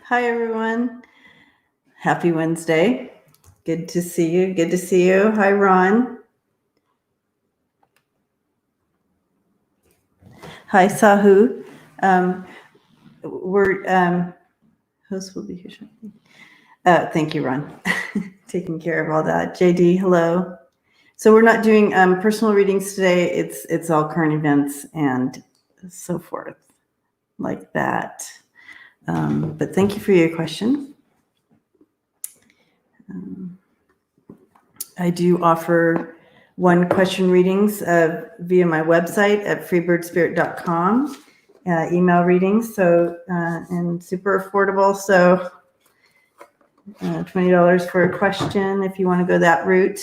Hi, everyone. Happy Wednesday. Good to see you. Good to see you. Hi, Ron. Hi, Sahu. Host will be here shortly. Thank you, Ron. Taking care of all that. JD, hello. So we're not doing personal readings today. It's all current events and so forth, like that. But thank you for your question. I do offer one question readings via my website at freebirdspirit.com, email readings, and super affordable. So $20 for a question if you want to go that route.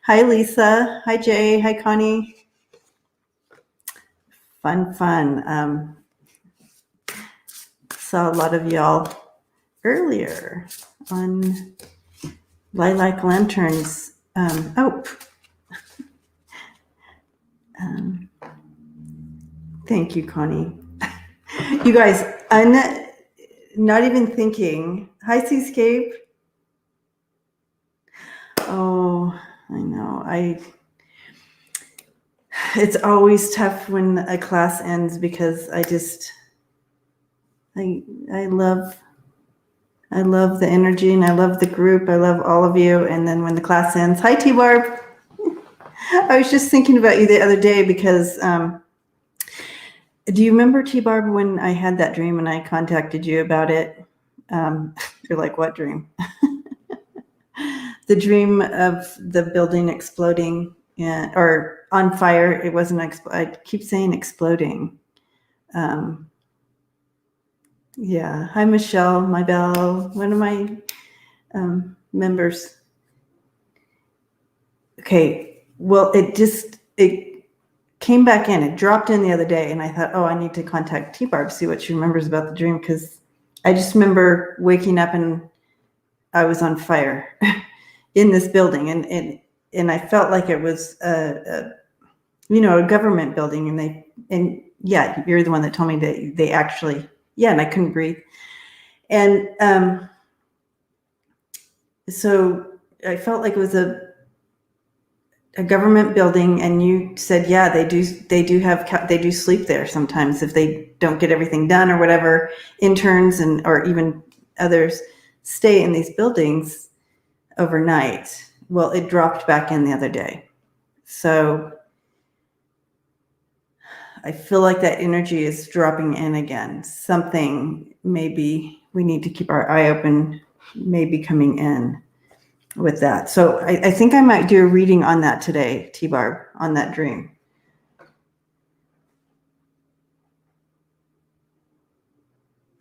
Hi, Lisa. Hi, Jay. Hi, Connie. Fun. Saw a lot of y'all earlier on Lilac Lanterns. Thank you, Connie. You guys, I'm not even thinking. Hi, Seascape. Oh, I know. It's always tough when a class ends because I love the energy and I love the group. I love all of you. And then when the class ends, hi, T-Barb. I was just thinking about you the other day because do you remember, T-Barb, when I had that dream and I contacted you about it? You're like, what dream? The dream of the building exploding or on fire. It wasn't, I keep saying exploding. Yeah. Hi, Michelle, my bell, one of my members. Okay. Well, it came back in. It dropped in the other day, and I thought, oh, I need to contact T-Barb, see what she remembers about the dream, because I just remember waking up and I was on fire in this building, and I felt like it was a government building, and yeah, you're the one that told me that they actually, yeah, and I couldn't breathe, and so I felt like it was a government building, and you said, yeah, they do sleep there sometimes if they don't get everything done or whatever. Interns or even others stay in these buildings overnight. Well, it dropped back in the other day. So I feel like that energy is dropping in again. Something, maybe we need to keep our eye open, maybe coming in with that. So I think I might do a reading on that today, T-Barb, on that dream.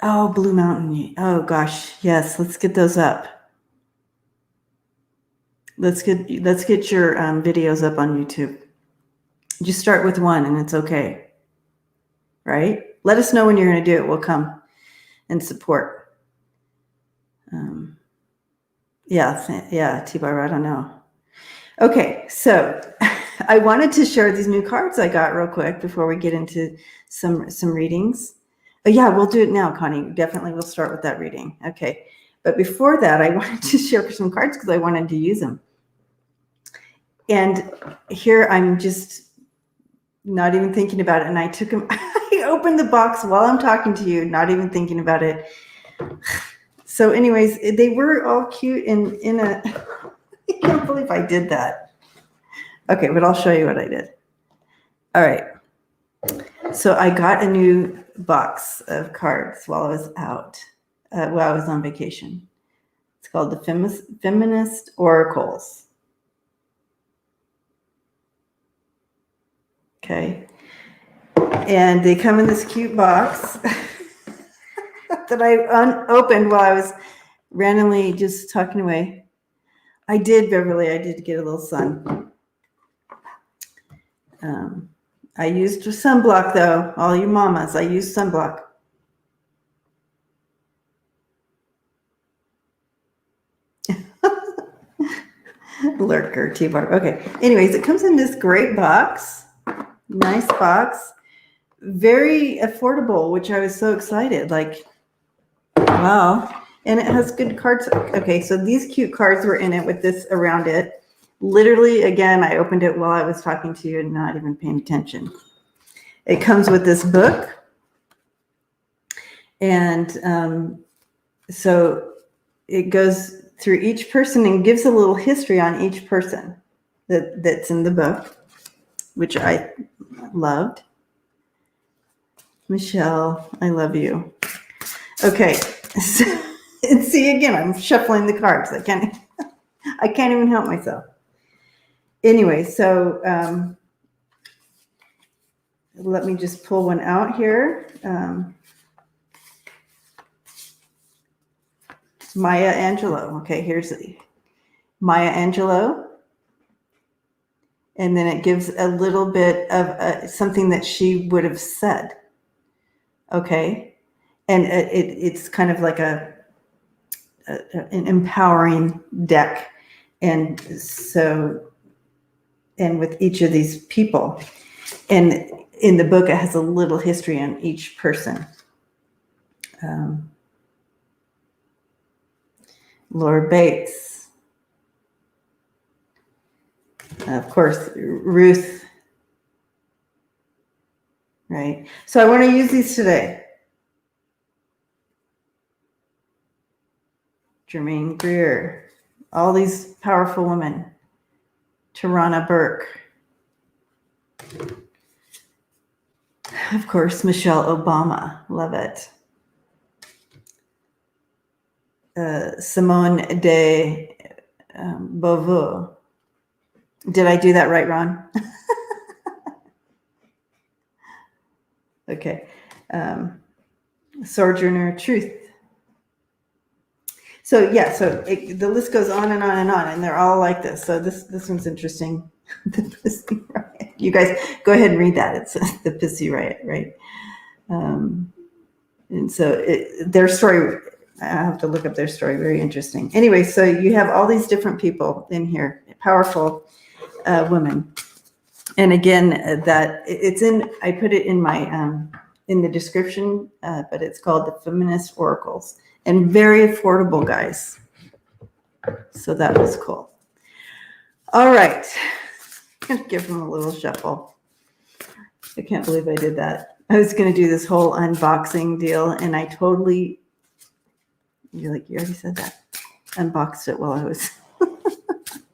Oh, Blue Mountain. Oh gosh, yes, let's get those up. Let's get your videos up on YouTube. Just start with one and it's okay. Right? Let us know when you're going to do it. We'll come and support. Yeah, T-Bar, I don't know. Okay, so I wanted to share these new cards I got real quick before we get into some readings. But yeah, we'll do it now, Connie. Definitely we'll start with that reading. Okay, but before that, I wanted to share some cards because I wanted to use them. And here I'm just not even thinking about it. And I took them, I opened the box while I'm talking to you, not even thinking about it. So anyways, they were all cute in a, I can't believe I did that. Okay, but I'll show you what I did. All right. So I got a new box of cards while I was out, while I was on vacation. It's called the Feminist Oracles. Okay. And they come in this cute box that I opened while I was randomly just talking away. I did, Beverly. I did get a little sun. I used a sunblock, though. All you mamas, I used sunblock. Lurker, T-Bar. Okay. Anyways, it comes in this great box. Nice box. very affordable, which I was so excited. Like, wow. And it has good cards. Okay, so these cute cards were in it with this around it. Literally, again, I opened it while I was talking to you and not even paying attention. It comes with this book. And so it goes through each person and gives a little history on each person that's in the book, which I loved. Michelle, I love you. Okay, so, and see again, I'm shuffling the cards. I can't even help myself. Anyway, so let me just pull one out here. Maya Angelou. Okay, here's Maya Angelou. And then it gives a little bit of something that she would have said. Okay. And it's kind of like an empowering deck. And so, and with each of these people. And in the book, it has a little history on each person. Laura Bates. Of course, Ruth. Right. So I want to use these today. Germaine Greer. All these powerful women. Tarana Burke. Of course, Michelle Obama. Love it. Simone de Beauvoir. Did I do that right, Ron? Okay. Sojourner Truth. So yeah, so the list goes on and on and on, and they're all like this. So this one's interesting. The Pussy Riot. You guys go ahead and read that. It's the Pussy Riot, right? And so their story, I have to look up their story. Very interesting. Anyway, so you have all these different people in here, powerful women. And again, that it's in, I put it in my, in the description, but it's called the Feminist Oracles, and very affordable, guys. So that was cool. All right. I'm going to give them a little shuffle. I can't believe I did that. I was going to do this whole unboxing deal, and I totally, you're like, you already said that. Unboxed it while I was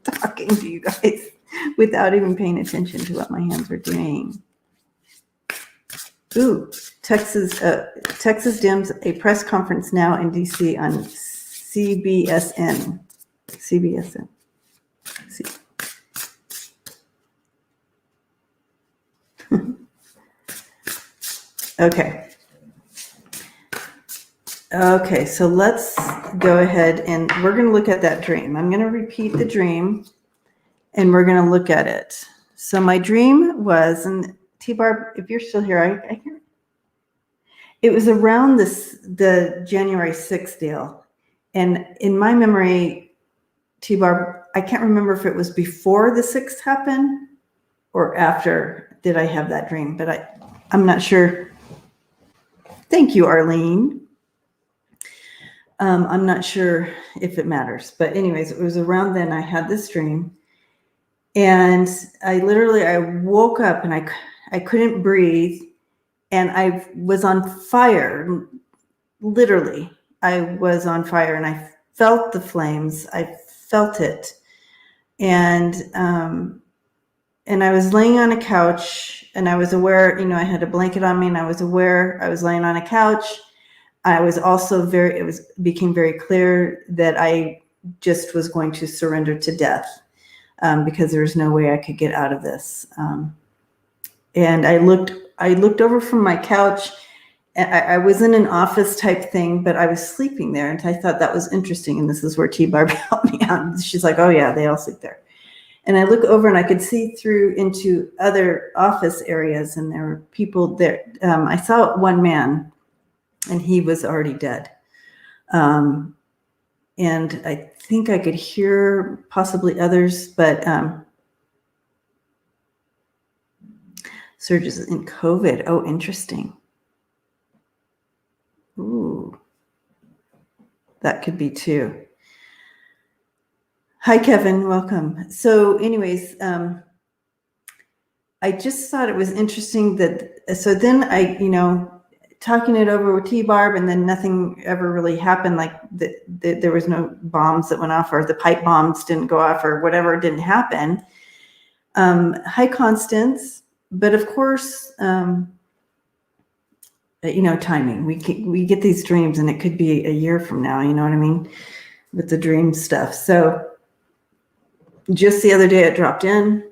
talking to you guys without even paying attention to what my hands were doing. Ooh, Texas Dems, a press conference now in DC on CBSN. CBSN. Okay. Okay, so let's go ahead and we're going to look at that dream. I'm going to repeat the dream and we're going to look at it. So my dream was, and T-Barb, if you're still here, I can't. It was around the January 6th deal. And in my memory, T-Barb, I can't remember if it was before the 6th happened or after did I have that dream, but I'm not sure. Thank you, Arlene. I'm not sure if it matters, but anyways, it was around then I had this dream, and I woke up and I couldn't breathe, and I was on fire. Literally, I was on fire, and I felt the flames. I felt it, and I was laying on a couch, and I was aware, I had a blanket on me, and I was aware I was laying on a couch. I was also became very clear that I just was going to surrender to death because there was no way I could get out of this. And I looked over from my couch, and I was in an office type thing, but I was sleeping there, and I thought that was interesting. And this is where T-Barb helped me out. She's like, "Oh yeah, they all sleep there." And I look over and I could see through into other office areas, and there were people there. I saw one man, and he was already dead. And I think I could hear possibly others, but Surges in COVID. Oh, interesting. Ooh, that could be too. Hi, Kevin. Welcome. So anyways, I just thought it was interesting that, so then I, talking it over with T-Barb, and then nothing ever really happened. Like there was no bombs that went off, or the pipe bombs didn't go off, or whatever didn't happen. Hi, Constance. But of course, timing. We get these dreams, and it could be a year from now. You know what I mean? With the dream stuff. So just the other day, it dropped in.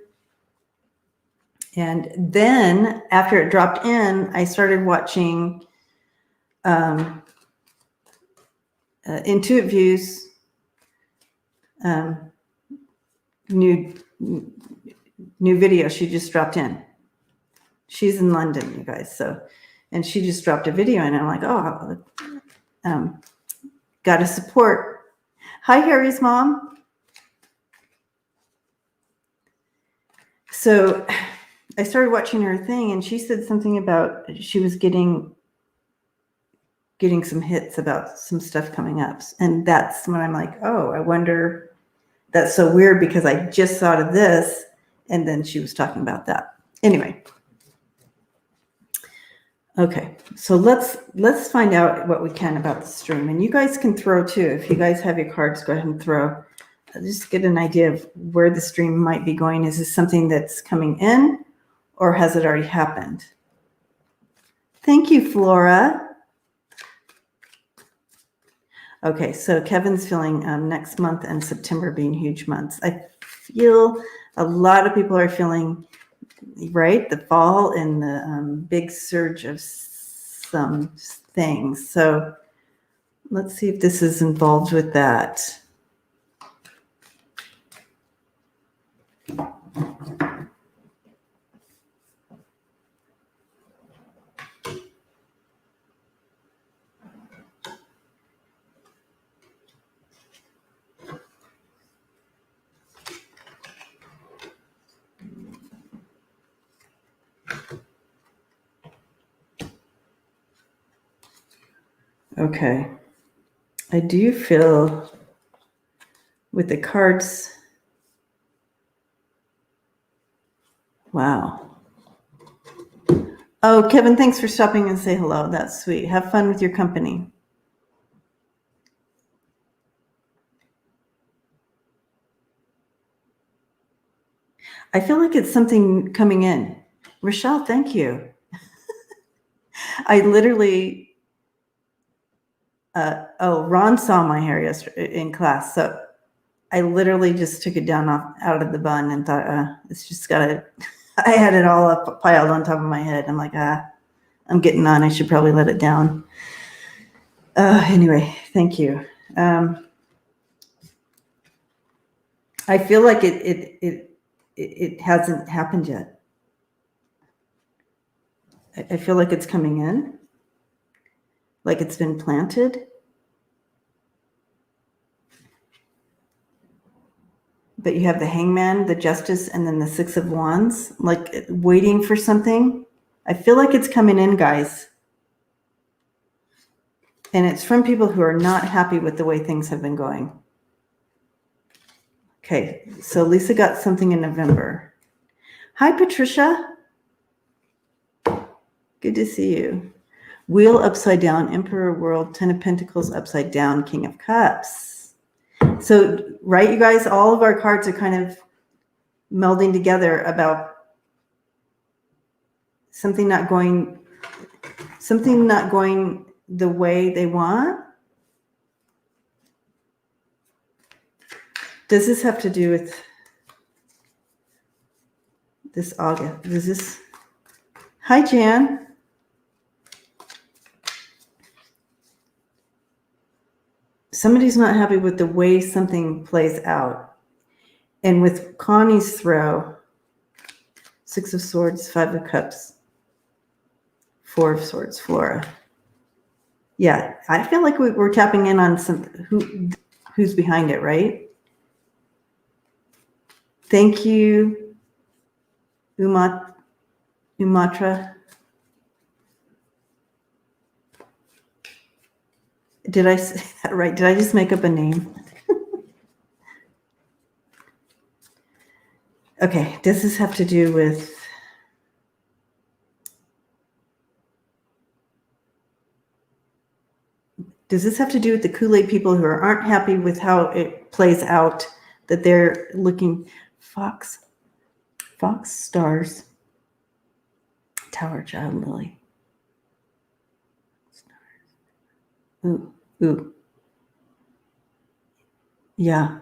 And then after it dropped in, I started watching Intuit Views new video. She just dropped in. She's in London, you guys. And she just dropped a video, and I'm like, oh, got to support. Hi, Harry's mom. So I started watching her thing, and she said something about she was getting some hits about some stuff coming up. And that's when I'm like, oh, I wonder, that's so weird because I just thought of this. And then she was talking about that. Anyway. Okay. So let's find out what we can about the stream. And you guys can throw too. If you guys have your cards, go ahead and throw. Just get an idea of where the stream might be going. Is this something that's coming in, or has it already happened? Thank you, Flora. Okay, so Kevin's feeling next month and September being huge months. I feel a lot of people are feeling, right, the fall and the big surge of some things. So let's see if this is involved with that. Okay, I do feel with the cards, wow. Oh, Kevin, thanks for stopping and say hello. That's sweet. Have fun with your company. I feel like it's something coming in. Rochelle, thank you. I literally, Ron saw my hair yesterday in class. So I literally just took it down out of the bun and thought, it's just gotta, I had it all up piled on top of my head. I'm like, I'm getting on. I should probably let it down. Anyway, thank you. I feel like it hasn't happened yet. I feel like it's coming in, like it's been planted. But you have the Hangman, the Justice, and then the Six of Wands, like waiting for something. I feel like it's coming in, guys. And it's from people who are not happy with the way things have been going. Okay, so Lisa got something in November. Hi, Patricia. Good to see you. Wheel upside down, Emperor World, Ten of Pentacles upside down, King of Cups. So, right, you guys, all of our cards are kind of melding together about something not going the way they want. Does this have to do with this August? Does this? Hi, Jan. Somebody's not happy with the way something plays out. And with Connie's throw, Six of Swords, Five of Cups, Four of Swords, Flora. Yeah, I feel like we're tapping in on who's behind it, right? Thank you, Umatra. Did I say that right? Did I just make up a name? Okay, does this have to do with... Does this have to do with the Kool-Aid people who aren't happy with how it plays out, that they're looking... Fox stars, Tower Child Lily. Ooh. Yeah.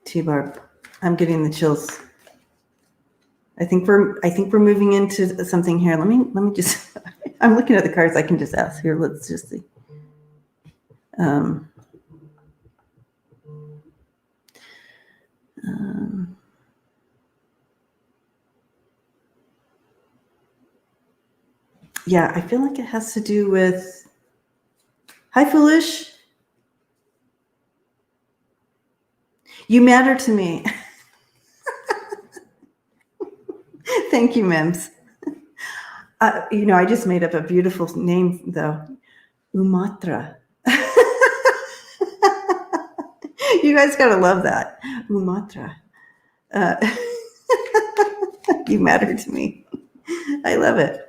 T-Barb. I'm getting the chills. I think we're moving into something here. Let me just... I'm looking at the cards. I can just ask here. Let's just see. Yeah, I feel like it has to do with... Hi, Foolish. You matter to me. Thank you, Mims. I just made up a beautiful name, though. Umatra. You guys got to love that. Umatra. You matter to me. I love it.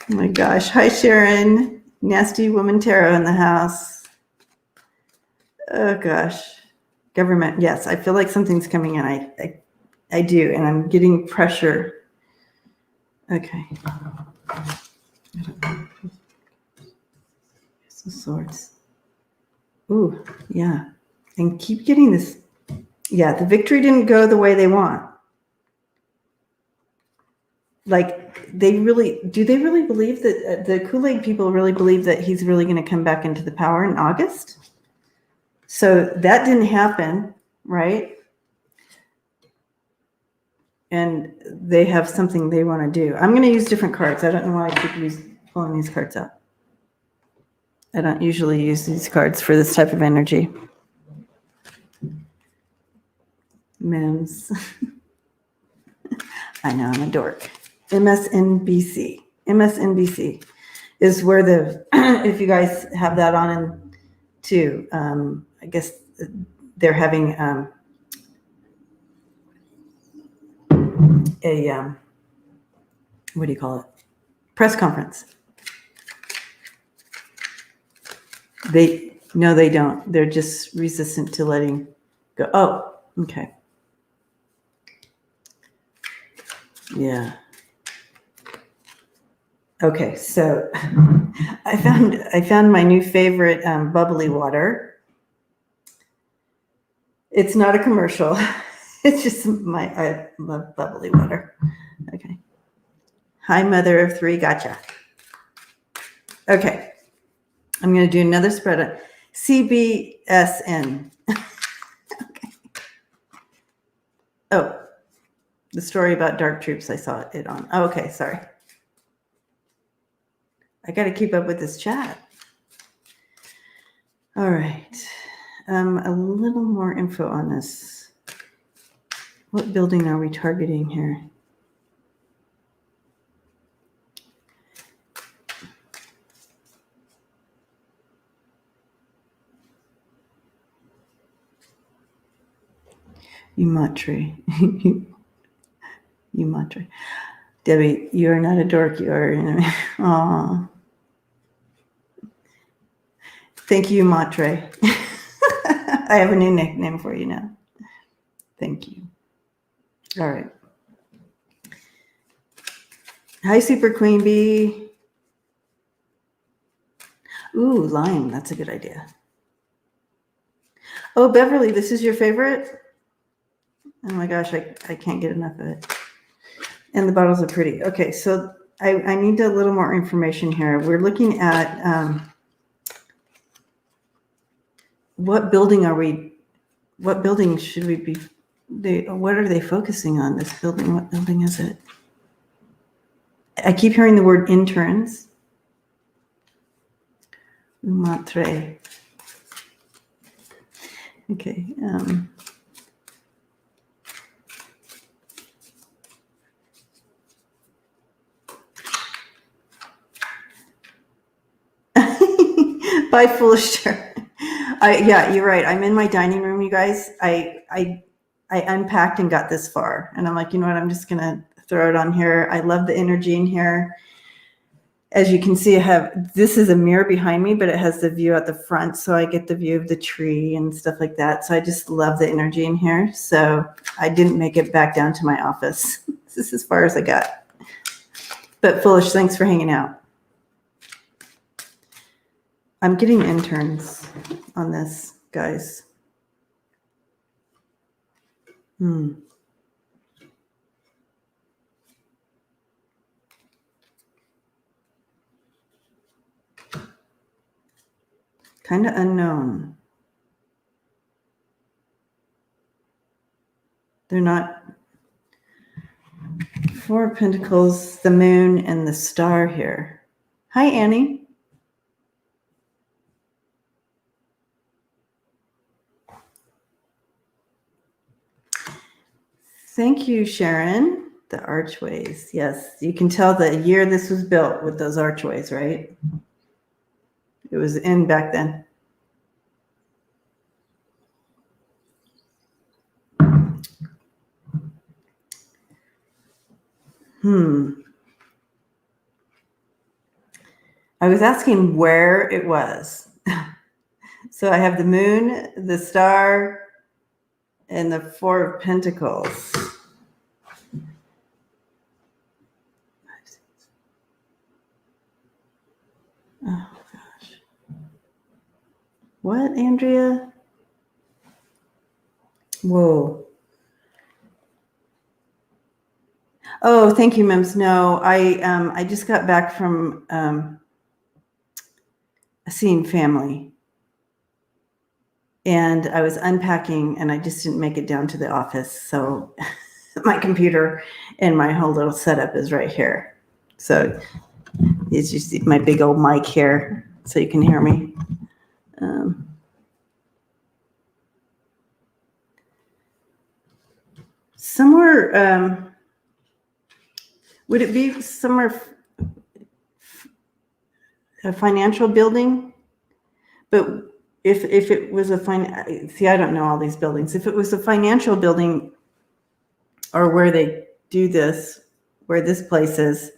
Oh my gosh. Hi, Sharon. Nasty Woman Tarot in the house. Oh gosh. Government. Yes, I feel like something's coming in. I do, and I'm getting pressure. Okay. Some swords. Ooh, yeah. And keep getting this. Yeah, the victory didn't go the way they want. Like, do they really believe that the Kool-Aid people really believe that he's really going to come back into the power in August? So that didn't happen, right? And they have something they want to do. I'm going to use different cards. I don't know why I keep pulling these cards out. I don't usually use these cards for this type of energy. Mims. I know, I'm a dork. MSNBC. MSNBC is where if you guys have that on in too, I guess they're having what do you call it? Press conference. No, they don't. They're just resistant to letting go. Oh, okay. Yeah. Okay, so I found my new favorite bubbly water. It's not a commercial. It's just I love bubbly water. Okay. Hi, mother of three. Gotcha. Okay. I'm going to do another spread of CBSN. Okay. Oh, the story about dark troops. I saw it on. Oh, okay, sorry. I got to keep up with this chat. All right. A little more info on this. What building are we targeting here? Umatre. Umatre. Debbie, you are not a dork. You are an enemy. Aw. Thank you, Matre. I have a new nickname for you now. Thank you. All right. Hi, Super Queen Bee. Ooh, lime. That's a good idea. Oh, Beverly, this is your favorite? Oh my gosh, I can't get enough of it. And the bottles are pretty. Okay, so I need a little more information here. We're looking at what building should we be, what are they focusing on, this building? What building is it? I keep hearing the word interns. Matre. Okay. Bye, foolish Sharon. Yeah, you're right. I'm in my dining room, you guys. I unpacked and got this far, and I'm like, you know what? I'm just gonna throw it on here. I love the energy in here. As you can see, this is a mirror behind me, but it has the view at the front, so I get the view of the tree and stuff like that. So I just love the energy in here. So I didn't make it back down to my office. This is as far as I got. But foolish, thanks for hanging out. I'm getting interns on this, guys. Kind of unknown. They're not. Four of Pentacles, the moon, and the star here. Hi, Annie. Thank you, Sharon. The archways. Yes, you can tell the year this was built with those archways, right? It was in back then. I was asking where it was. So I have the moon, the star, and the Four of Pentacles. Oh, gosh. What, Andrea? Whoa. Oh, thank you, Mims. No, I just got back from seeing family. And I was unpacking, and I just didn't make it down to the office. So my computer and my whole little setup is right here. So it's just my big old mic here, so you can hear me. Somewhere, would it be somewhere, a financial building? But if it was see, I don't know all these buildings. If it was a financial building, or where they do this, where this place is,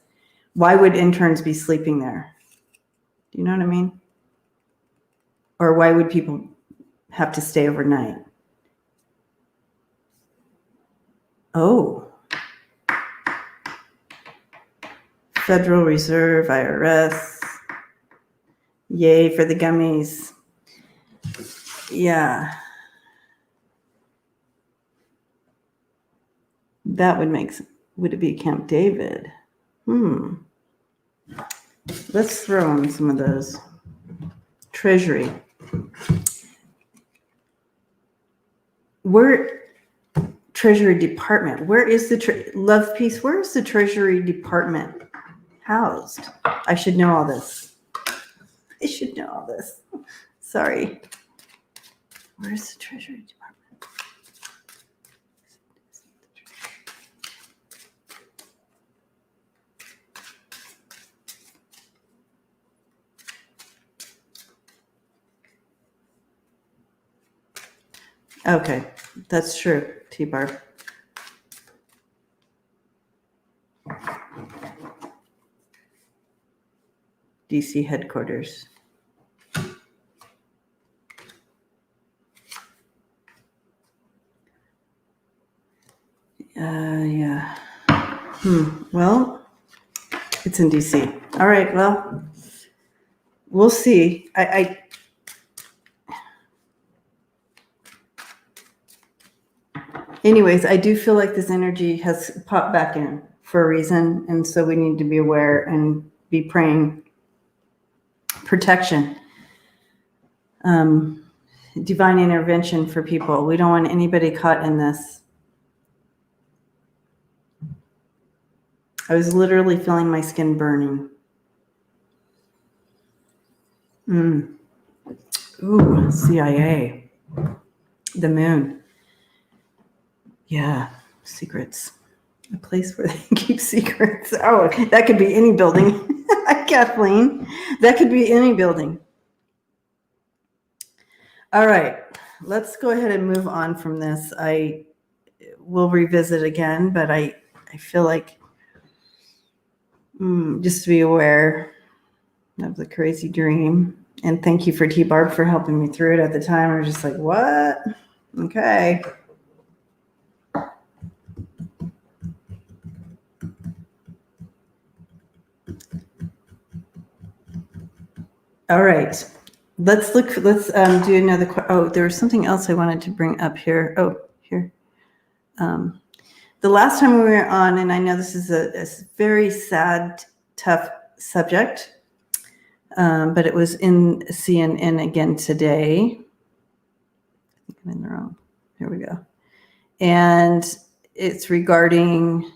why would interns be sleeping there? Do you know what I mean? Or why would people have to stay overnight? Oh. Federal Reserve, IRS. Yay for the gummies. Yeah. That would it be Camp David? Let's throw in some of those. Treasury. Treasury Department. Where is the love piece? Where is the Treasury Department housed? I should know all this. I should know all this. Sorry. Where's the Treasury Department? Okay, that's true, T-Bar. DC headquarters. Yeah. Well, it's in DC. All right, well, we'll see. Anyways, I do feel like this energy has popped back in for a reason, and so we need to be aware and be praying protection, divine intervention for people. We don't want anybody caught in this. I was literally feeling my skin burning. Ooh, CIA. The moon. Yeah, secrets. A place where they keep secrets. Oh, that could be any building. Kathleen, that could be any building. All right, let's go ahead and move on from this. I will revisit again, but I feel like just to be aware of the crazy dream. And thank you for T-Barb for helping me through it at the time. I was just like, what? Okay. All right. Let's do another. Oh, there was something else I wanted to bring up here. Oh, here. The last time we were on, and I know this is a very sad, tough subject, but it was in CNN again today. I think I'm in the wrong. Here we go. And it's regarding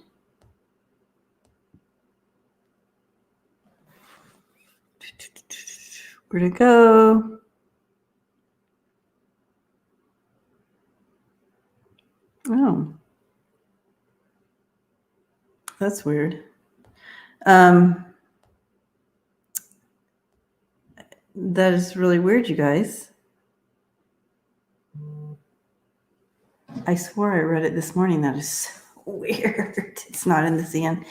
where'd it go? Oh, that's weird. That is really weird, you guys. I swore I read it this morning. That is so weird. It's not in the CNN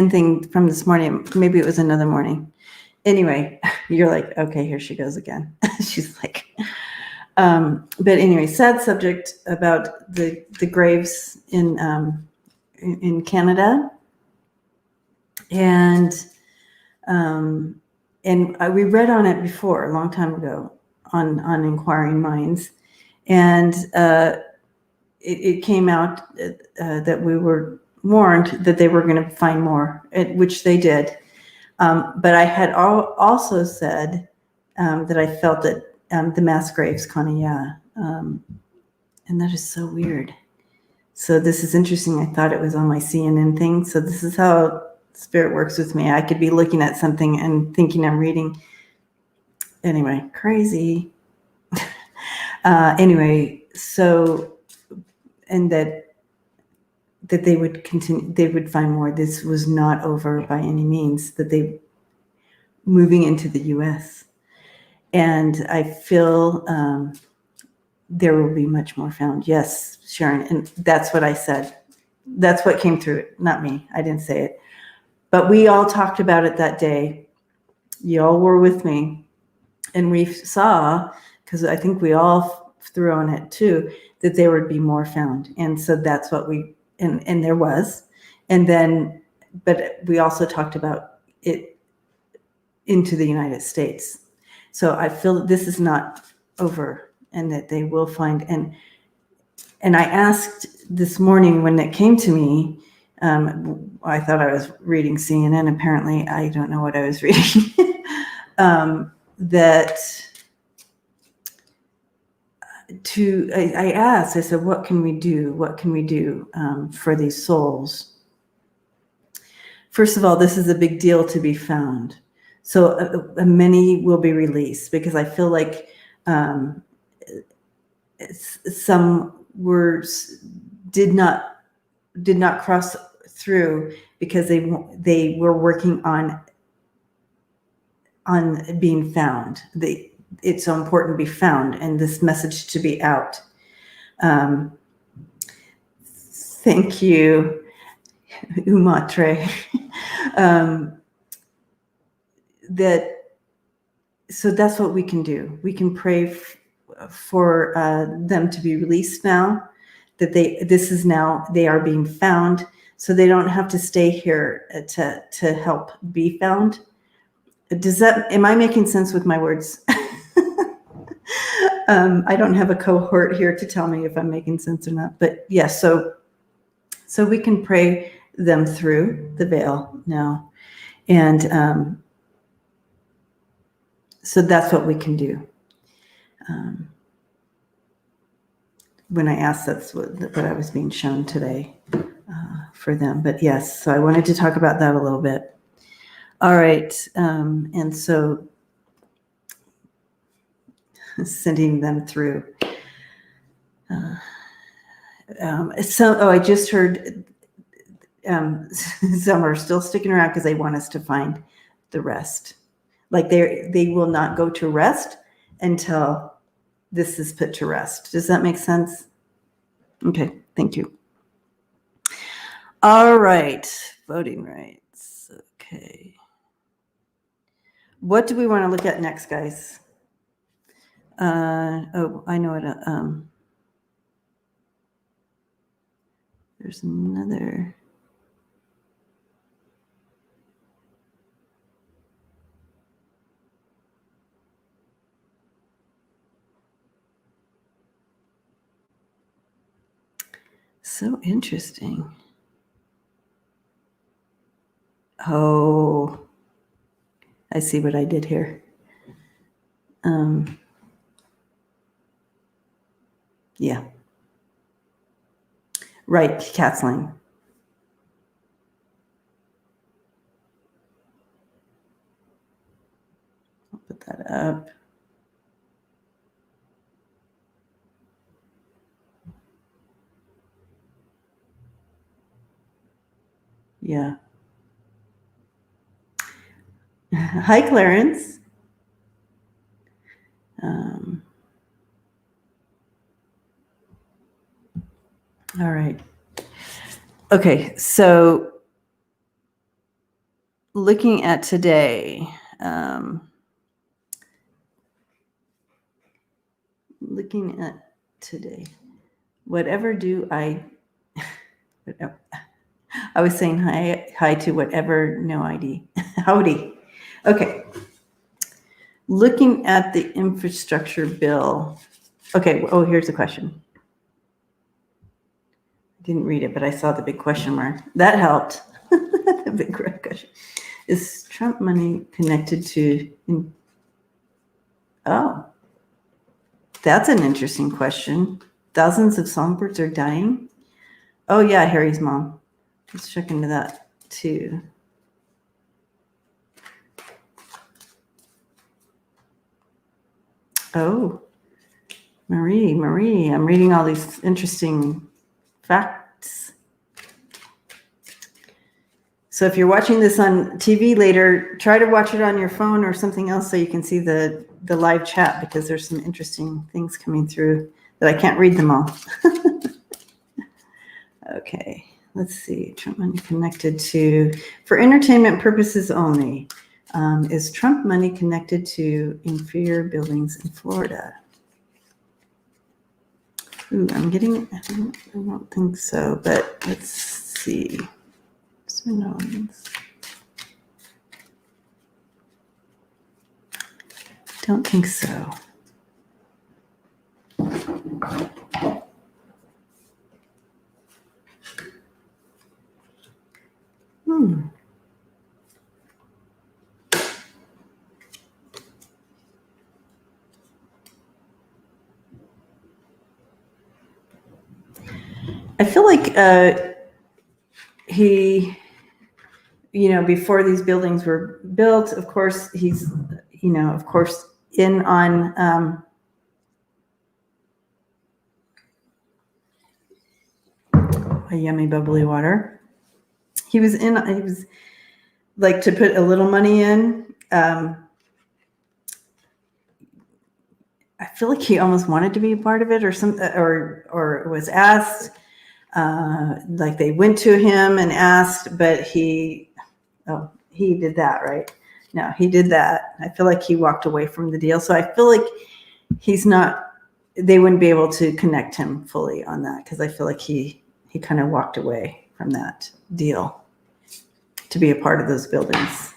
thing from this morning. Maybe it was another morning. Anyway, you're like, okay, here she goes again. She's like, but anyway, sad subject about the graves in Canada, and we read on it before a long time ago on Inquiring Minds, and it came out that we were warned that they were going to find more, which they did. But I had also said that I felt that the mass graves, and that is so weird. So this is interesting. I thought it was on my CNN thing. So this is how Spirit works with me. I could be looking at something and thinking I'm reading. Anyway, crazy. Anyway, so, and that they would continue, they would find more. This was not over by any means, that they moving into the US. And I feel there will be much more found. Yes, Sharon. And that's what I said. That's what came through it, not me. I didn't say it. But we all talked about it that day. Y'all were with me. And we saw, because I think we all threw on it too, that there would be more found. And so that's what and there was. And then, but we also talked about it into the United States. So I feel this is not over, and that they will find. And I asked this morning when it came to me, I thought I was reading CNN. Apparently, I don't know what I was reading. I asked, I said, what can we do? What can we do for these souls? First of all, this is a big deal to be found. So many will be released, because I feel like some words did not cross through because they were working on being found. It's so important to be found, and this message to be out. Thank you, Umatre. So that's what we can do. We can pray for them to be released now, that they are being found, so they don't have to stay here to help be found. Am I making sense with my words? I don't have a cohort here to tell me if I'm making sense or not, but yes, so we can pray them through the veil now. And so that's what we can do. When I asked, that's what I was being shown today for them. But yes, so I wanted to talk about that a little bit. All right, and so sending them through. I just heard some are still sticking around because they want us to find the rest. Like they will not go to rest until this is put to rest. Does that make sense? Okay, thank you. All right, voting rights. Okay. What do we want to look at next, guys? Oh, I know it. There's another. So interesting. Oh, I see what I did here. Yeah. Right, canceling. I'll put that up. Yeah. Hi, Clarence. All right. Okay, so looking at today, whatever do I was saying hi to whatever, no ID. Howdy. Okay. Looking at the infrastructure bill. Okay. Oh, here's the question. I didn't read it, but I saw the big question mark. That helped. The big question. Is Trump money connected to? Oh, that's an interesting question. Thousands of songbirds are dying. Oh yeah, Harry's mom. Let's check into that too. Oh, Marie, I'm reading all these interesting facts. So if you're watching this on TV later, try to watch it on your phone or something else so you can see the live chat, because there's some interesting things coming through that I can't read them all. Okay, let's see. Trump money connected to, for entertainment purposes only. Is Trump money connected to inferior buildings in Florida? Ooh, I don't think so, but let's see. Don't think so. I feel like he, before these buildings were built, of course, he's, of course, in on a yummy bubbly water. He was like, to put a little money in. I feel like he almost wanted to be a part of it, or was asked. Like they went to him and asked, but he did that, right? No, he did that. I feel like he walked away from the deal. So I feel like they wouldn't be able to connect him fully on that, because I feel like he kind of walked away from that deal to be a part of those buildings.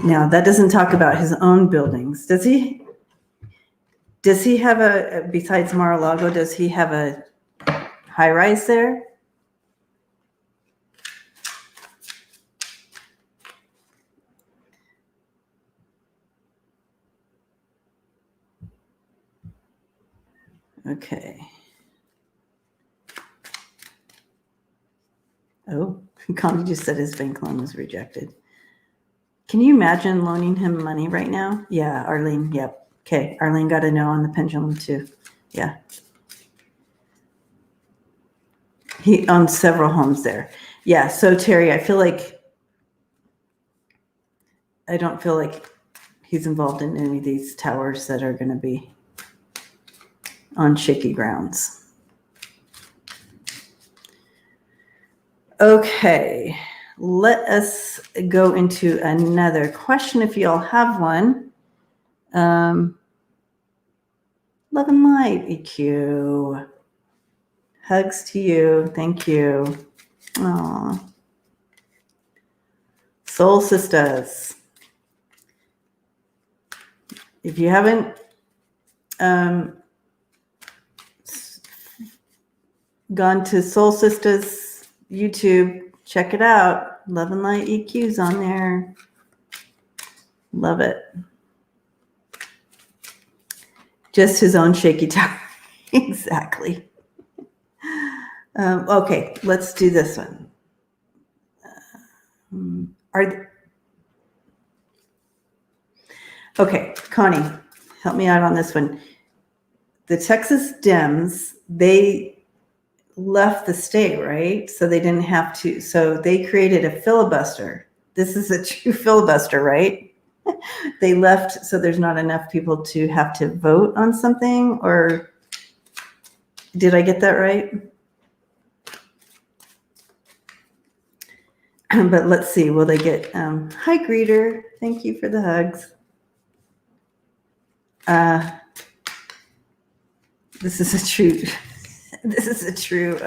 Now, that doesn't talk about his own buildings. Does he? Does he have besides Mar-a-Lago, does he have a high rise there? Okay. Oh, Connie just said his bank loan was rejected. Can you imagine loaning him money right now? Yeah, Arlene. Yep. Okay, Arlene got a no on the pendulum too. Yeah. He owns several homes there. Yeah, so Terry, I don't feel like he's involved in any of these towers that are going to be on shaky grounds. Okay, let us go into another question if y'all have one. Love and light, EQ. Hugs to you. Thank you. Aw. Soul sisters. If you haven't gone to Soul Sisters YouTube, check it out. Love and Light EQ's on there. Love it. Just his own shaky tower. Exactly. Okay, let's do this one. Okay, Connie, help me out on this one. The Texas Dems, they left the state, right? So they didn't have to. So they created a filibuster. This is a true filibuster, right? They left so there's not enough people to have to vote on something, or did I get that right? But let's see, will they get, hi greeter, thank you for the hugs. This is a true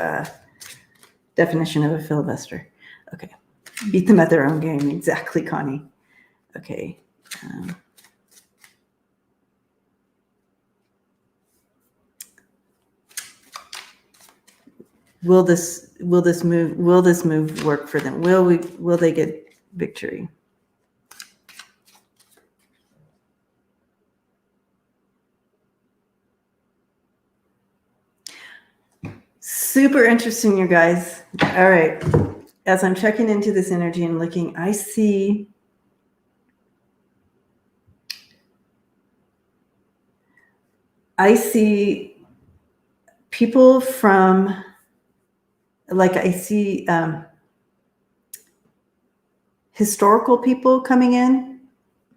definition of a filibuster. Okay, beat them at their own game, exactly, Connie. Okay. Will this move work for them? Will they get victory? Super interesting, you guys. All right. As I'm checking into this energy and looking, I see people from, like, I see historical people coming in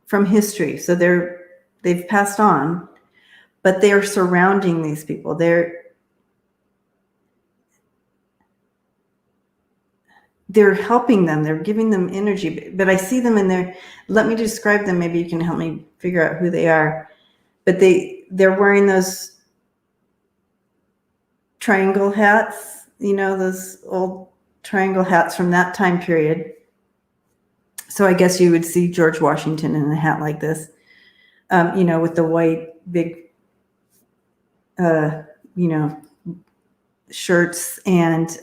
from history. So they've passed on, but they're surrounding these people. They're helping them. They're giving them energy, but I see them in there. Let me describe them. Maybe you can help me figure out who they are. But they're wearing those triangle hats, those old triangle hats from that time period. So I guess you would see George Washington in a hat like this, with the white big, shirts and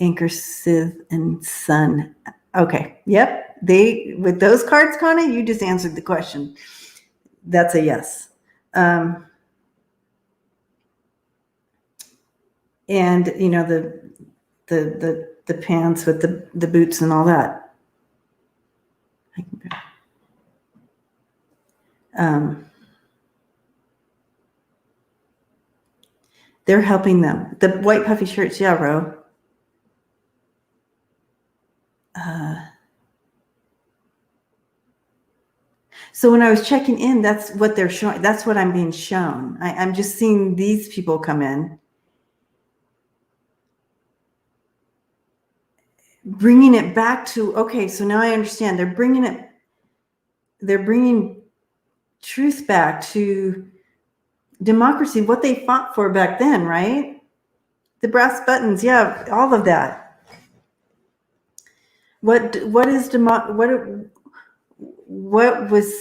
anchor, sieve, and sun. Okay. Yep. With those cards, Connie, you just answered the question. That's a yes. And the pants with the boots and all that. They're helping them. The white puffy shirts, yeah, Ro. So when I was checking in, that's what they're showing. That's what I'm being shown. I'm just seeing these people come in, bringing it back to, okay, so now I understand. They're bringing truth back to democracy, what they fought for back then, right? The brass buttons, yeah, all of that. What was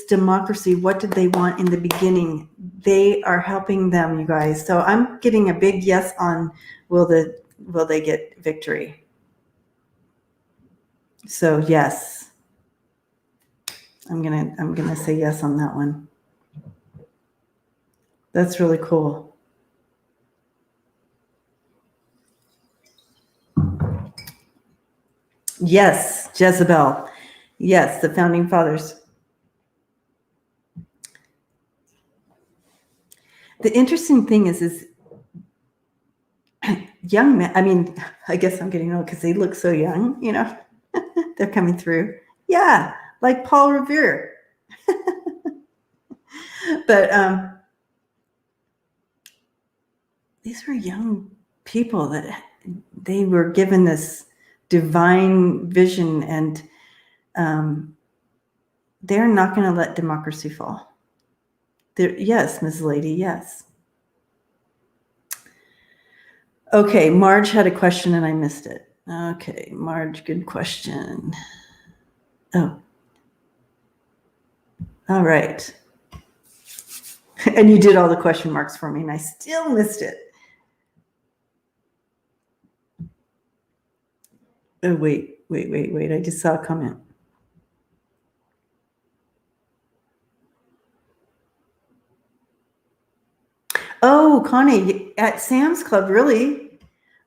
democracy? What did they want in the beginning? They are helping them, you guys. So I'm getting a big yes on will they get victory? So yes. I'm gonna say yes on that one. That's really cool. Yes, Jezebel. Yes, the founding fathers. The interesting thing is young men. I mean, I guess I'm getting old because they look so young, they're coming through. Yeah, like Paul Revere. But these were young people that they were given this divine vision, and they're not going to let democracy fall. Yes, Ms. Lady, yes. Okay, Marge had a question and I missed it. Okay, Marge, good question. Oh, all right. And you did all the question marks for me and I still missed it. Oh, wait. I just saw a comment. Oh, Connie, at Sam's Club, really?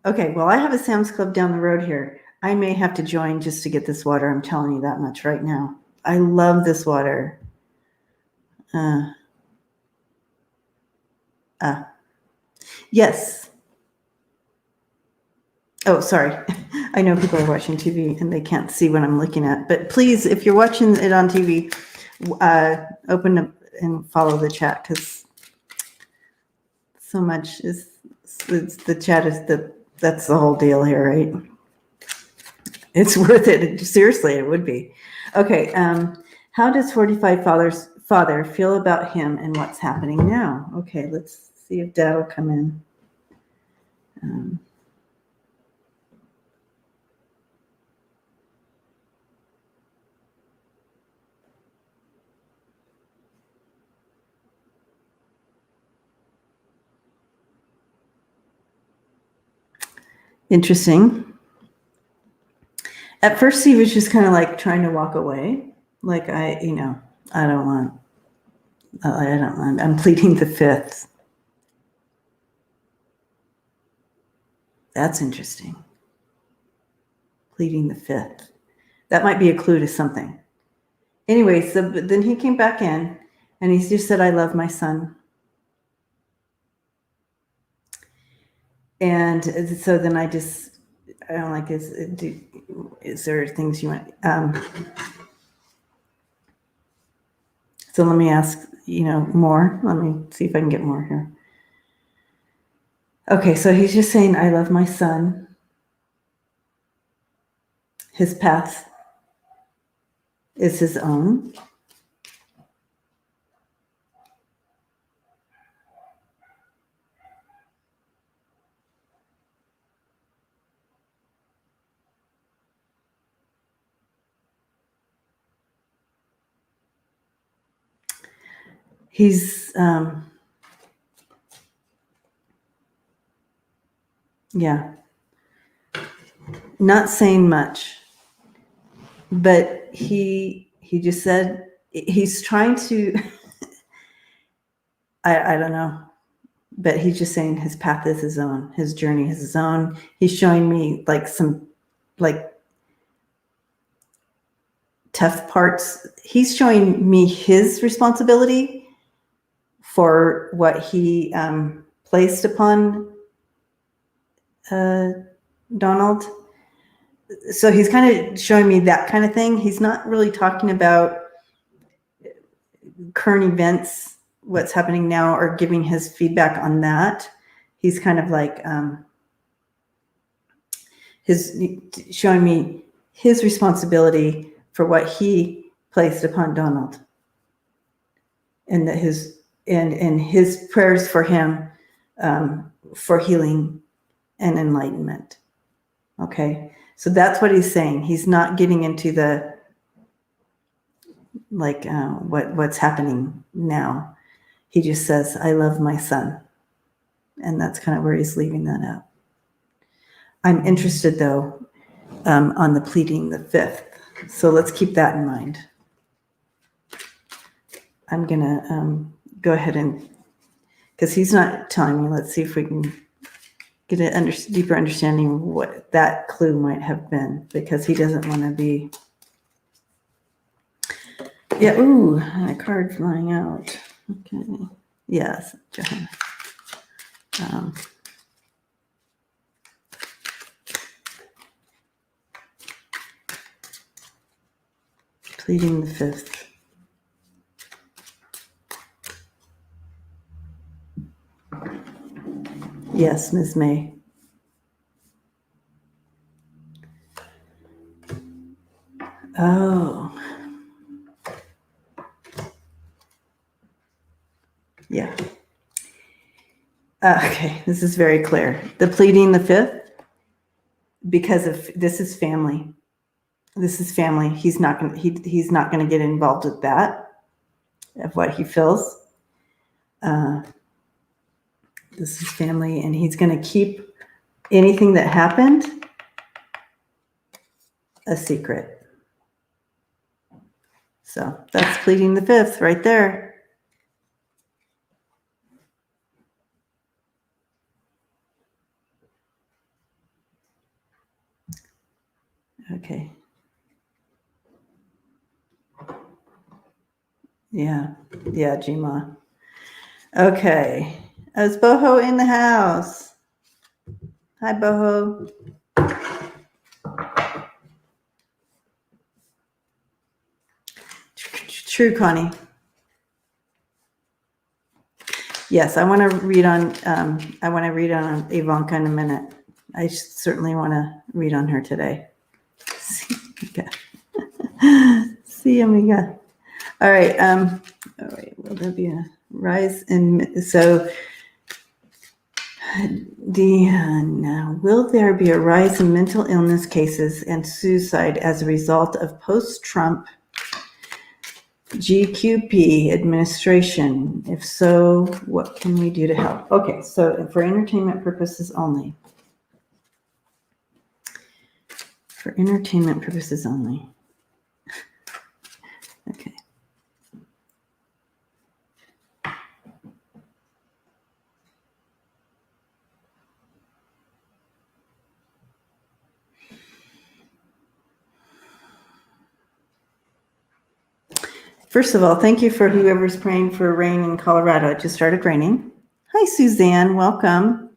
Okay, well, I have a Sam's Club down the road here. I may have to join just to get this water. I'm telling you that much right now. I love this water. Yes. Oh, sorry. I know people are watching TV and they can't see what I'm looking at. But please, if you're watching it on TV, open up and follow the chat, because so much is the chat is that's the whole deal here, right? It's worth it. Seriously, it would be. Okay. How does 45 father feel about him and what's happening now? Okay, let's see if Dad will come in. Interesting. At first, he was just kind of like trying to walk away. Like, I don't want, I'm pleading the fifth. That's interesting. Pleading the fifth. That might be a clue to something. Anyway, so then he came back in and he just said, I love my son. And so then I don't like, is there things you want? So let me ask, more. Let me see if I can get more here. Okay, so he's just saying, I love my son. His path is his own. He's, not saying much, but he just said he's trying to, I don't know, but he's just saying his path is his own, his journey is his own. He's showing me like some tough parts. He's showing me his responsibility for what he placed upon Donald. So he's kind of showing me that kind of thing. He's not really talking about current events, what's happening now, or giving his feedback on that. He's kind of like showing me his responsibility for what he placed upon Donald, and that his prayers for him for healing and enlightenment. Okay, so that's what he's saying. He's not getting into the what's happening now. He just says, I love my son. And that's kind of where he's leaving that out. I'm interested, though, on the pleading the fifth. So let's keep that in mind. I'm going to go ahead and, because he's not telling me, let's see if we can get a deeper understanding of what that clue might have been, because he doesn't want to be. Yeah, ooh, a card flying out. Okay. Yes, Johanna. Pleading the fifth. Yes, Ms. May. Oh. Yeah. Okay, this is very clear. The pleading the fifth, because of this is family. This is family. He's not going. He's not going to get involved with that. Of what he feels. This is family, and he's going to keep anything that happened a secret. So that's pleading the fifth right there. Okay. Yeah. Yeah, Gma. Okay. Is Boho in the house? Hi, Boho. True, Connie. Yes, I want to read on. I want to read on Ivanka in a minute. I certainly want to read on her today. See, amiga. All right. All right. Will there be a rise in? So, Deanna, will there be a rise in mental illness cases and suicide as a result of post-Trump GQP administration? If so, what can we do to help? Okay, so for entertainment purposes only. For entertainment purposes only. Okay. First of all, thank you for whoever's praying for rain in Colorado. It just started raining. Hi, Suzanne. Welcome.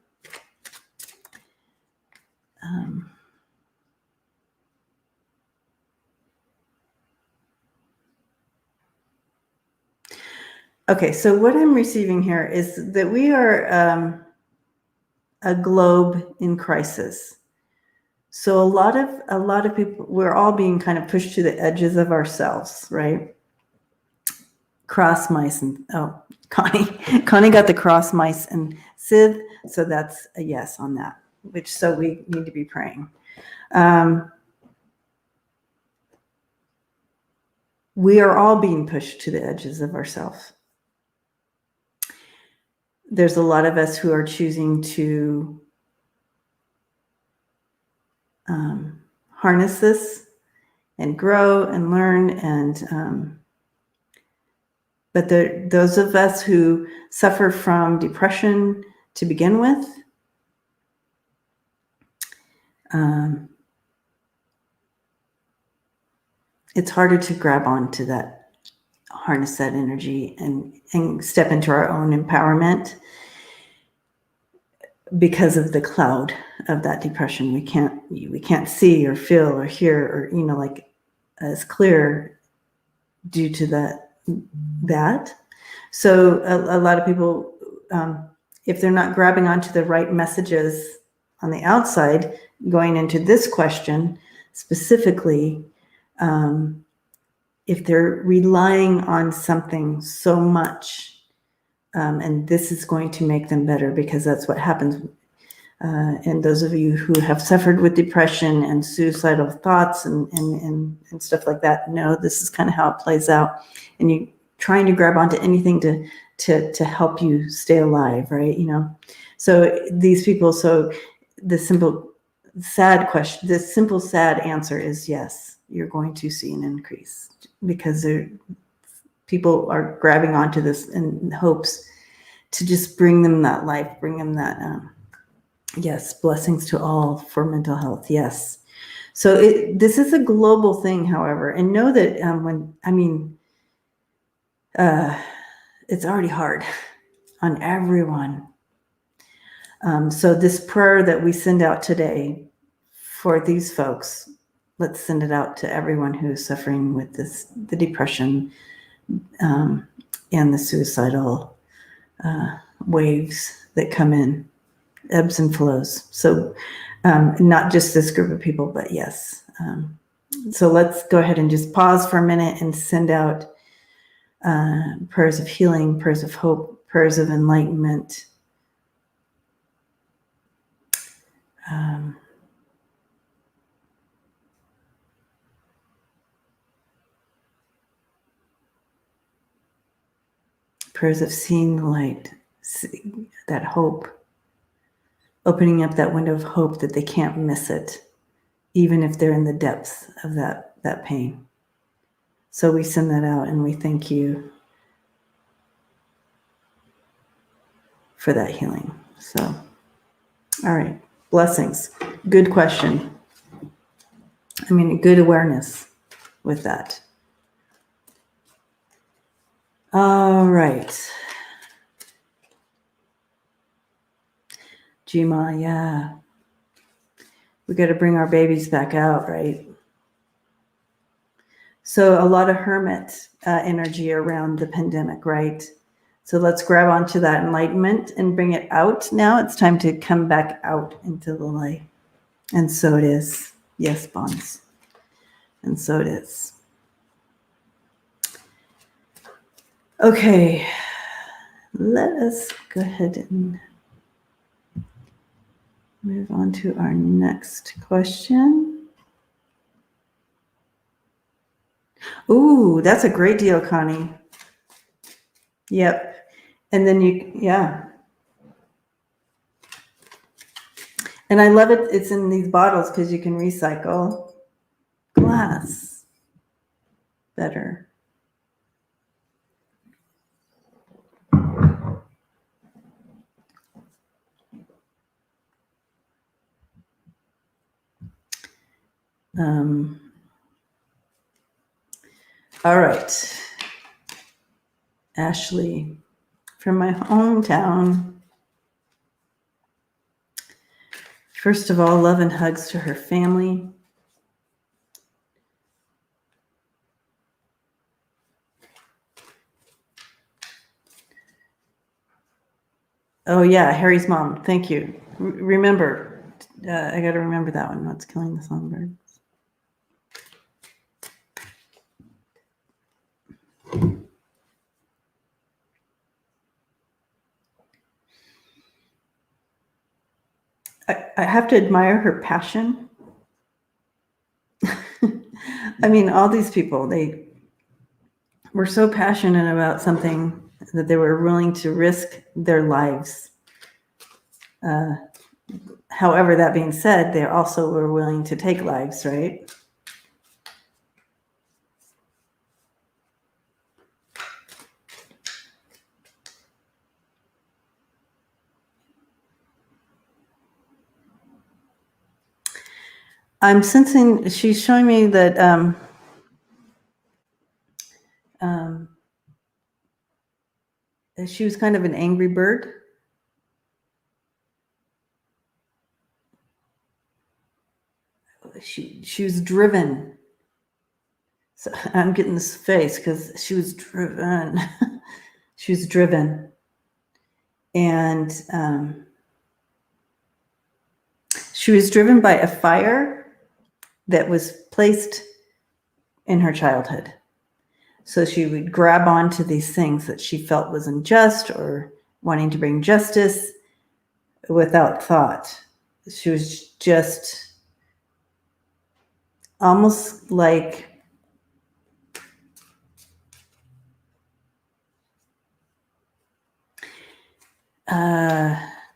Okay, so what I'm receiving here is that we are a globe in crisis. So a lot of people, we're all being kind of pushed to the edges of ourselves, right? Cross mice and Connie got the cross mice and Sid, so that's a yes on that. So we need to be praying. We are all being pushed to the edges of ourselves. There's a lot of us who are choosing to harness this and grow and learn, and but those of us who suffer from depression to begin with, it's harder to grab onto that, harness that energy, and step into our own empowerment because of the cloud of that depression. We can't see or feel or hear or like as clear due to that. So a lot of people, if they're not grabbing onto the right messages on the outside, going into this question specifically, if they're relying on something so much, and this is going to make them better, because that's what happens. And those of you who have suffered with depression and suicidal thoughts and stuff like that know this is kind of how it plays out. And you trying to grab onto anything to help you stay alive, right? So these people. So the simple sad answer is yes. You're going to see an increase because people are grabbing onto this in hopes to just bring them that life, bring them that. Yes, blessings to all for mental health. Yes. So this is a global thing, however, and know that it's already hard on everyone. So this prayer that we send out today for these folks, let's send it out to everyone who's suffering with the depression and the suicidal waves that come in. ebbs and flows. So not just this group of people, but yes. So let's go ahead and just pause for a minute and send out prayers of healing, prayers of hope, prayers of enlightenment. Prayers of seeing the light, that hope, opening up that window of hope that they can't miss it, even if they're in the depths of that pain. So we send that out and we thank you for that healing. So, all right, blessings. Good question. I mean, good awareness with that. All right. Jima, yeah. We got to bring our babies back out, right? So a lot of hermit energy around the pandemic, right? So let's grab onto that enlightenment and bring it out. Now it's time to come back out into the light. And so it is. Yes, Bonds. And so it is. Okay. Let us go ahead and move on to our next question. Ooh, that's a great deal, Connie. Yep. And then yeah. And I love it. It's in these bottles because you can recycle glass better. All right. Ashley from my hometown. First of all, love and hugs to her family. Oh yeah, Harry's mom. Thank you. Remember, I got to remember that one. What's killing the songbird? I have to admire her passion. I mean, all these people, they were so passionate about something that they were willing to risk their lives. However, that being said, they also were willing to take lives, right? I'm sensing, she's showing me that she was kind of an angry bird. She was driven. So I'm getting this face because she was driven. She was driven. And she was driven by a fire that was placed in her childhood. So she would grab onto these things that she felt was unjust or wanting to bring justice without thought. She was just almost like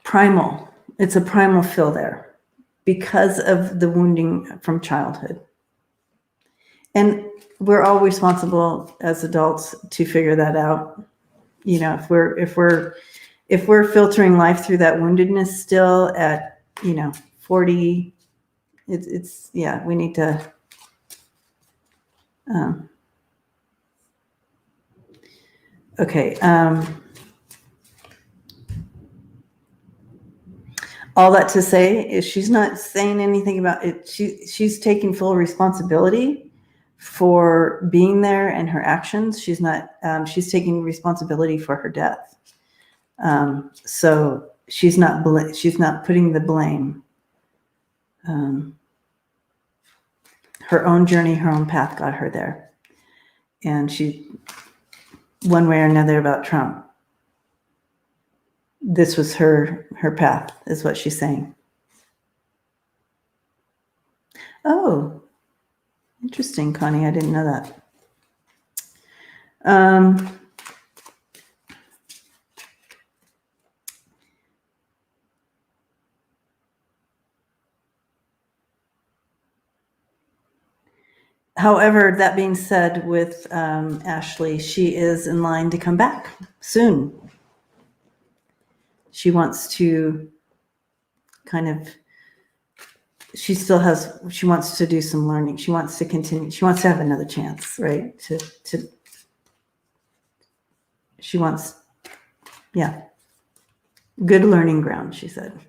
primal. It's a primal feel there because of the wounding from childhood. And we're all responsible as adults to figure that out. You know, if we're filtering life through that woundedness still at 40, it's yeah, we need to okay. All that to say is she's not saying anything about it. She's taking full responsibility for being there and her actions. She's not, she's taking responsibility for her death. So she's not putting the blame. Her own journey, her own path got her there. And she, one way or another about Trump, this was her path, is what she's saying. Oh, interesting, Connie. I didn't know that. However, that being said, with Ashley, she is in line to come back soon. She wants to she wants to do some learning. She wants to continue. She wants to have another chance, right? She wants, good learning ground, she said.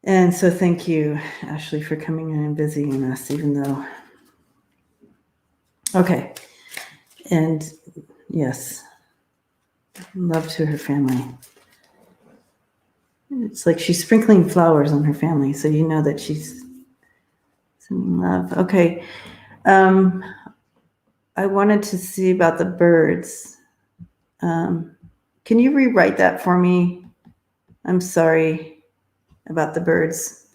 And so thank you, Ashley, for coming in and visiting us, even though. Okay. And yes, love to her family. It's like she's sprinkling flowers on her family, so you know that she's sending love. Okay. I wanted to see about the birds. Can you rewrite that for me? I'm sorry about the birds.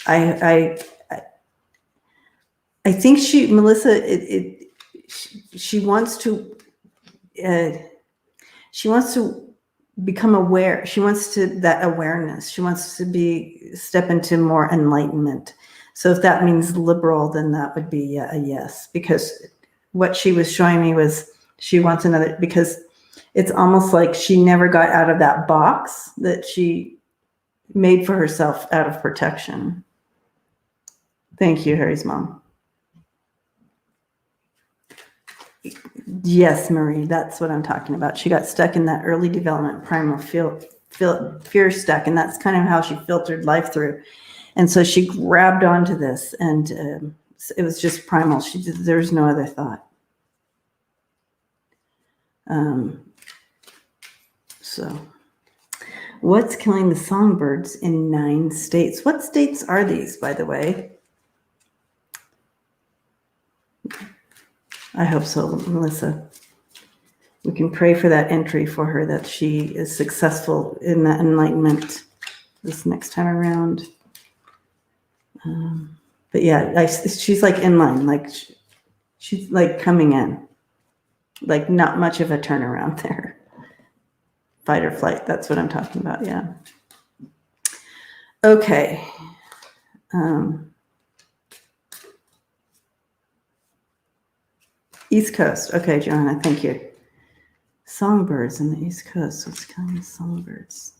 I think Melissa, she wants to become aware. She wants that awareness. She wants to step into more enlightenment. So if that means liberal, then that would be a yes, because what she was showing me was she wants another, because it's almost like she never got out of that box that she made for herself out of protection. Thank you, Harry's mom. Yes, Marie, that's what I'm talking about. She got stuck in that early development primal fear stuck, and that's kind of how she filtered life through. And so she grabbed onto this, and it was just primal. There's no other thought. So what's killing the songbirds in 9 states? What states are these, by the way? I hope so, Melissa. We can pray for that entry for her, that she is successful in that enlightenment this next time around. But yeah, she's like in line, like she's like coming in, like not much of a turnaround there. Fight or flight, that's what I'm talking about, yeah. Okay. East Coast. Okay, Joanna, thank you. Songbirds in the East Coast. What's killing the songbirds?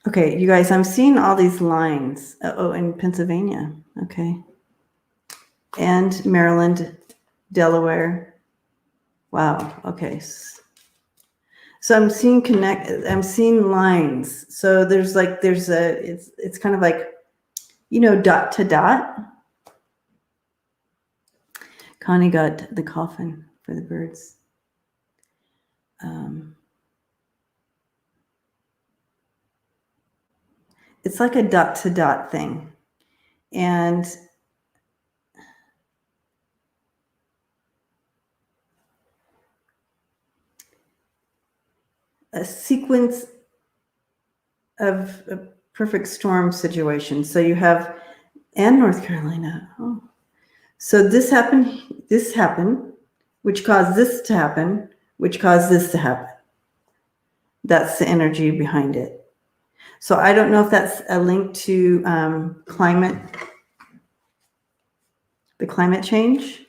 Okay, you guys, I'm seeing all these lines. Oh, in Pennsylvania. Okay. And Maryland, Delaware. Wow. Okay. So I'm seeing lines. So it's kind of like, dot to dot. Connie got the coffin for the birds. It's like a dot to dot thing. And a sequence of a perfect storm situation. So you have, and North Carolina. Oh, so this happened, which caused this to happen, which caused this to happen. That's the energy behind it. So I don't know if that's a link to the climate change,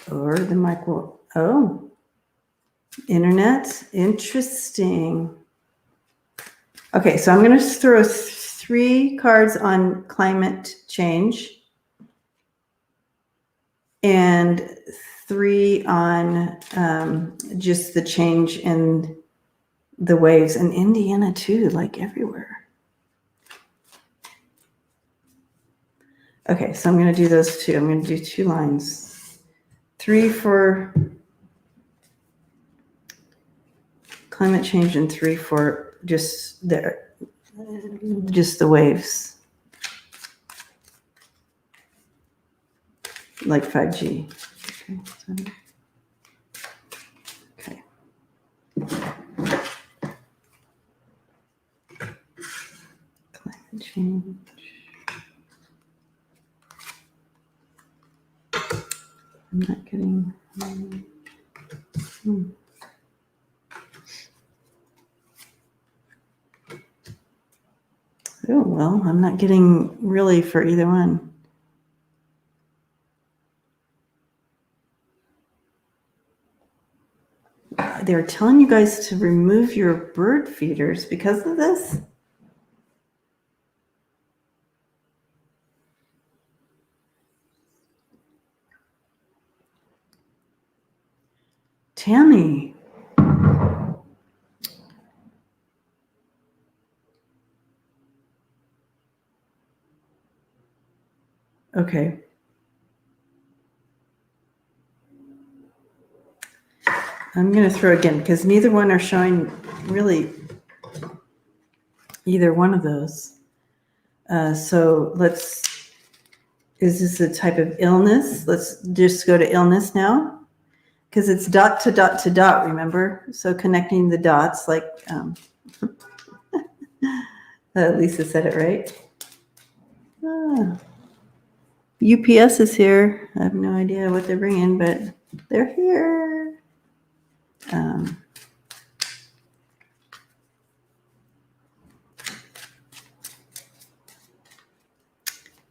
or the internet. Interesting. Okay, so I'm going to throw 3 cards on climate change and 3 on just the change in the waves, and Indiana too, like everywhere. Okay, so I'm going to do those 2. I'm going to do 2 lines. 3 for climate change and 3 for just the waves, like 5G. Okay. Climate change. I'm not getting. Oh, well, I'm not getting really for either one. They're telling you guys to remove your bird feeders because of this? Tammy. Okay. I'm going to throw again because neither one are showing really either one of those. So is this a type of illness? Let's just go to illness now because it's dot to dot to dot, remember? So connecting the dots like Lisa said it right. UPS is here. I have no idea what they're bringing, but they're here.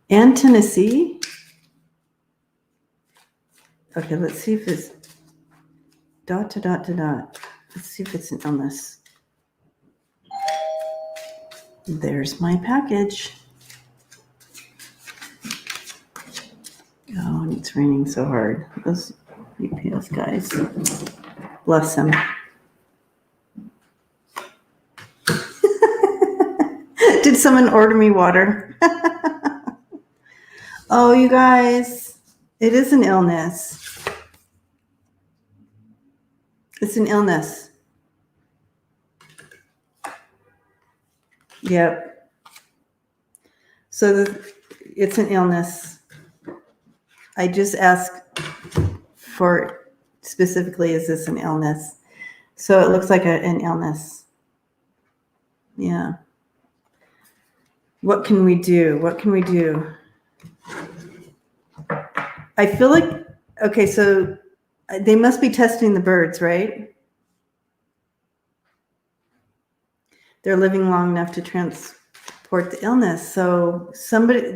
And Tennessee. Okay, let's see if it's dot to dot to dot. Let's see if it's an illness. There's my package. Oh, and it's raining so hard. Those UPS guys. Bless them. Did someone order me water? Oh, you guys, it is an illness. It's an illness. Yep. So it's an illness. I just asked for specifically, is this an illness? So it looks like an illness. Yeah. What can we do? What can we do? I feel like, okay, so they must be testing the birds, right? They're living long enough to transport the illness. So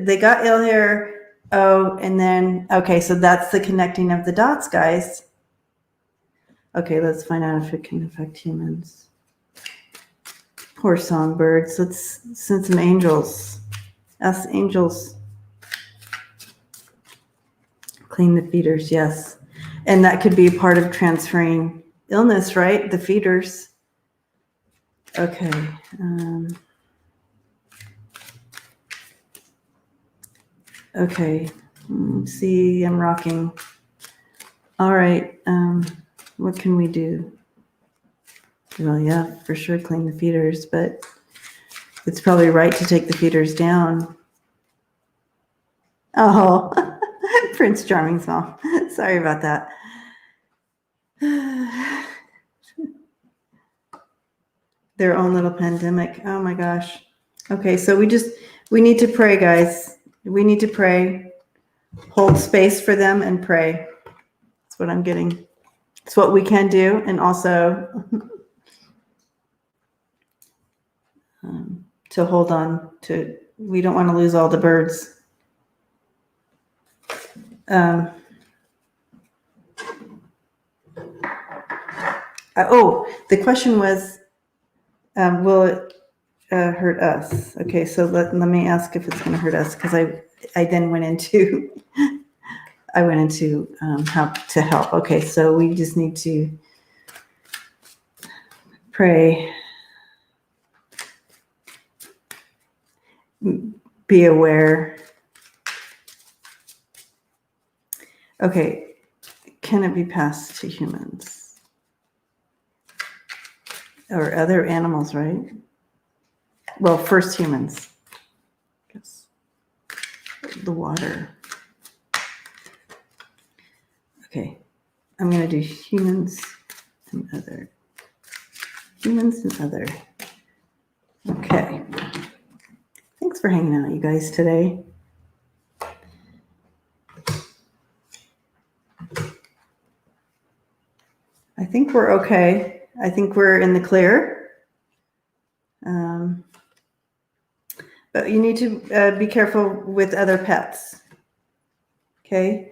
they got ill here. Oh, and then, okay, so that's the connecting of the dots, guys. Okay, let's find out if it can affect humans. Poor songbirds. Let's send some angels. Ask angels. Clean the feeders, yes. And that could be part of transferring illness, right? The feeders. Okay. Okay. See, I'm rocking. All right. What can we do? Well, yeah, for sure clean the feeders, but it's probably right to take the feeders down. Oh, Prince Charming's mom. Sorry about that. Their own little pandemic. Oh my gosh. Okay, so we need to pray, guys. We need to pray. Hold space for them and pray. That's what I'm getting. It's what we can do, and also to hold on to. We don't want to lose all the birds. The question was, will it hurt us. Okay, so let me ask if it's going to hurt us, because I then went into how to help. Okay, so we just need to pray, be aware. Okay, can it be passed to humans or other animals, right? Well, first humans. Yes. The water. Okay, I'm going to do humans and other. Humans and other. Okay. Thanks for hanging out, you guys, today. I think we're okay. I think we're in the clear. But you need to be careful with other pets. Okay?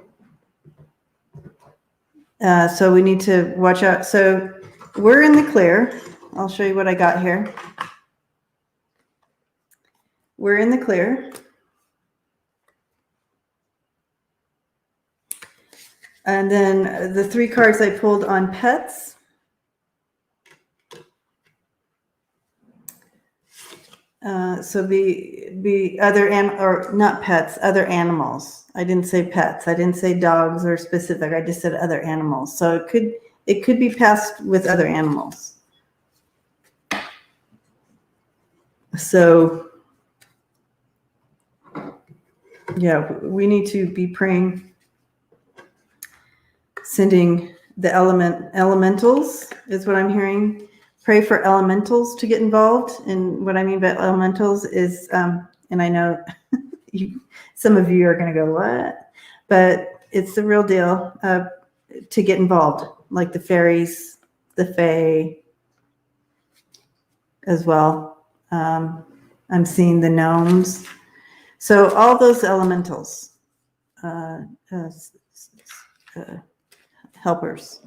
So we need to watch out. So we're in the clear. I'll show you what I got here. We're in the clear. And then the 3 cards I pulled on pets. So be other or not pets, other animals. I didn't say pets. I didn't say dogs or specific. I just said other animals. So it could be passed with other animals. So yeah, we need to be praying, sending the elementals is what I'm hearing. Pray for elementals to get involved. And what I mean by elementals is, and I know some of you are going to go, what? But it's the real deal, to get involved, like the fairies, the fae as well. I'm seeing the gnomes. So all those elementals, helpers,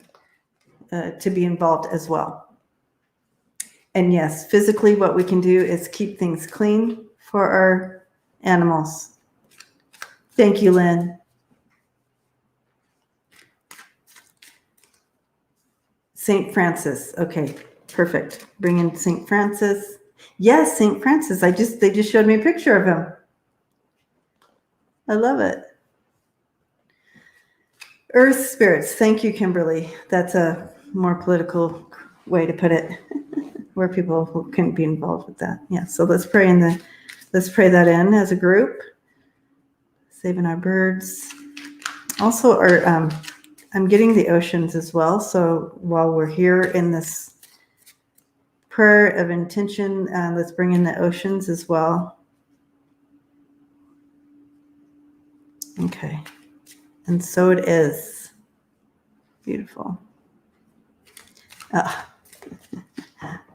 to be involved as well. And yes, physically what we can do is keep things clean for our animals. Thank you, Lynn. St. Francis. Okay, perfect. Bring in St. Francis. Yes, St. Francis. They just showed me a picture of him. I love it. Earth spirits. Thank you, Kimberly. That's a more political way to put it, where people who couldn't be involved with that. Yeah. So let's pray that in as a group. Saving our birds. Also, I'm getting the oceans as well. So while we're here in this prayer of intention, let's bring in the oceans as well. Okay. And so it is. Beautiful.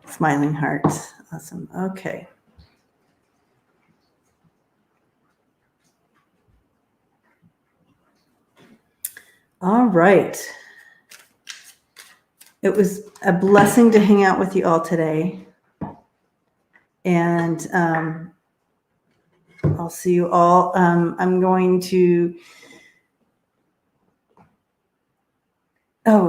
Smiling heart. Awesome. Okay. All right. It was a blessing to hang out with you all today. And I'll see you all. I'm going to,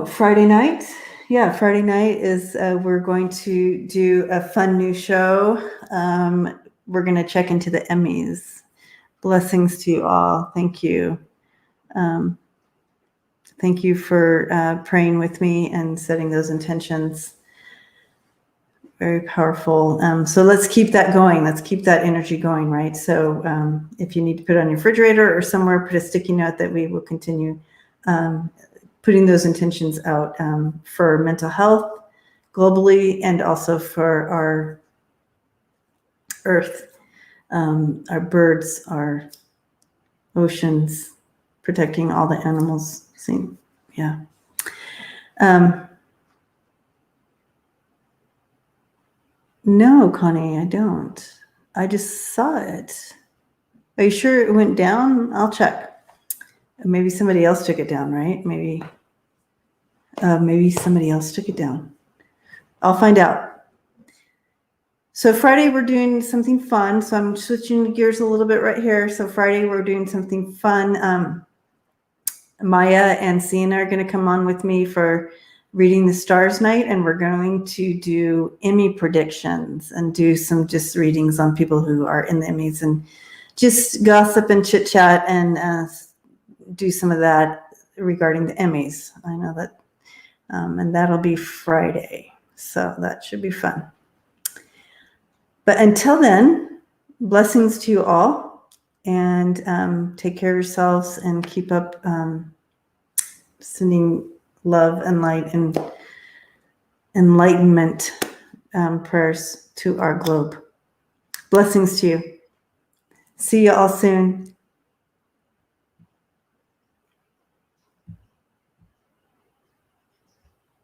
Friday night. Yeah, Friday night is, we're going to do a fun new show. We're going to check into the Emmys. Blessings to you all. Thank you. Thank you for praying with me and setting those intentions. Very powerful. So let's keep that going. Let's keep that energy going, right? So if you need to put it on your refrigerator or somewhere, put a sticky note that we will continue putting those intentions out for mental health globally, and also for our earth, our birds, our oceans, protecting all the animals. Yeah. No, Connie, I don't. I just saw it. Are you sure it went down? I'll check. Maybe somebody else took it down, right? Maybe somebody else took it down. I'll find out. So Friday we're doing something fun. So I'm switching gears a little bit right here. So Friday we're doing something fun. Maya and Sienna are going to come on with me for reading the stars night, and we're going to do Emmy predictions and do some just readings on people who are in the Emmys and just gossip and chit chat and do some of that regarding the Emmys. I know that, and that'll be Friday, so that should be fun. But until then, blessings to you all, and take care of yourselves and keep up sending love and light and enlightenment prayers to our globe. Blessings to you. See you all soon.